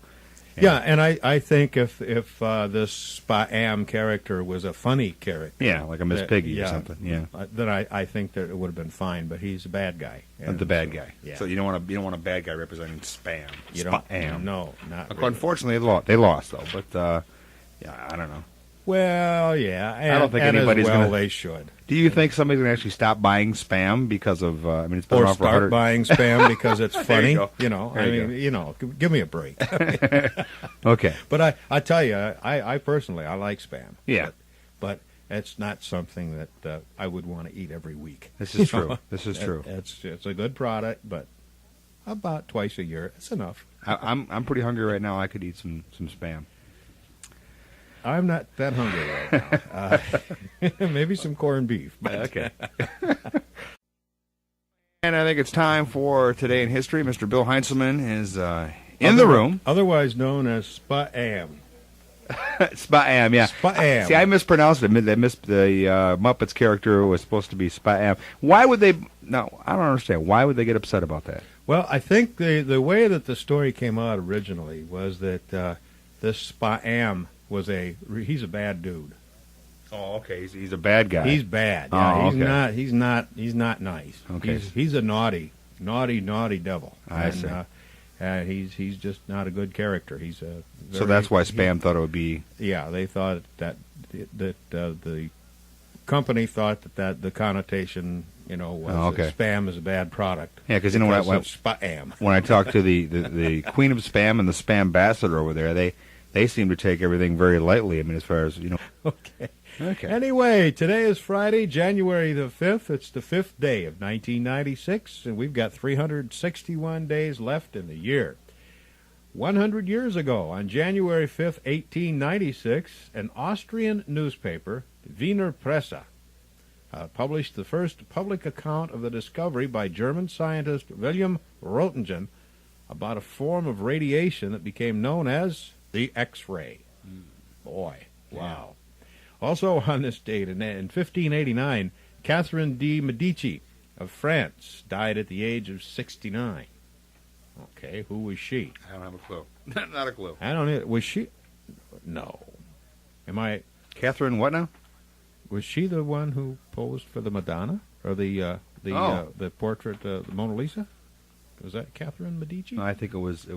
Speaker 2: Yeah, and I think if this Spam character was a funny character...
Speaker 1: Yeah, like a Miss Piggy or something, yeah.
Speaker 2: Then I think that it would have been fine, but he's a bad guy.
Speaker 1: The bad guy.
Speaker 2: Yeah.
Speaker 1: So you don't want a bad guy representing Spam.
Speaker 2: You don't. No, not really.
Speaker 1: Unfortunately, they lost, though, but, yeah, I don't know.
Speaker 2: Well, yeah.
Speaker 1: I don't think anybody's going to...
Speaker 2: they should.
Speaker 1: Do you think somebody's going to actually stop buying Spam because of, it's been around for 100...
Speaker 2: Or start buying Spam because it's funny?
Speaker 1: There you go.
Speaker 2: Give me a break.
Speaker 1: Okay.
Speaker 2: But I tell you, I personally, I like Spam.
Speaker 1: Yeah.
Speaker 2: But it's not something that I would want to eat every week.
Speaker 1: This is true. This is true.
Speaker 2: It's a good product, but about twice a year, it's enough.
Speaker 1: I'm pretty hungry right now. I could eat some Spam.
Speaker 2: I'm not that hungry right now. Maybe some corned beef.
Speaker 1: Okay. And I think it's time for Today in History. Mr. Bill Heinzelman is in the room.
Speaker 2: Otherwise known as Spam.
Speaker 1: Spam, yeah.
Speaker 2: Spam.
Speaker 1: See, I mispronounced it. The Muppets character was supposed to be Spam. Why would they... No, I don't understand. Why would they get upset about that?
Speaker 2: Well, I think the way that the story came out originally was that this Spam... he's a bad dude.
Speaker 1: Oh, okay. He's a bad guy.
Speaker 2: He's bad. Yeah,
Speaker 1: oh, okay.
Speaker 2: He's not nice.
Speaker 1: Okay.
Speaker 2: He's a naughty devil.
Speaker 1: I see.
Speaker 2: He's just not a good character. So
Speaker 1: that's why Spam thought it would be...
Speaker 2: Yeah, they thought that the company thought that the connotation, was that spam is a bad product.
Speaker 1: Yeah, because when I talked to the queen of spam and the spam ambassador over there, they seem to take everything very lightly. I mean, as far as
Speaker 2: Okay. Anyway, today is Friday, January the 5th. It's the 5th day of 1996, and we've got 361 days left in the year. 100 years ago, on January 5th, 1896, an Austrian newspaper, Wiener Presse, published the first public account of the discovery by German scientist William Roentgen about a form of radiation that became known as the X-ray. Boy, wow. Also on this date, in 1589, Catherine de Medici of France died at the age of 69. Okay, who was she?
Speaker 1: I don't have a clue. Not a clue.
Speaker 2: I don't know. Was she? No. Am I?
Speaker 1: Catherine what now?
Speaker 2: Was she the one who posed for the Madonna? Or the portrait, the Mona Lisa? Was that Catherine Medici?
Speaker 1: No, I think it was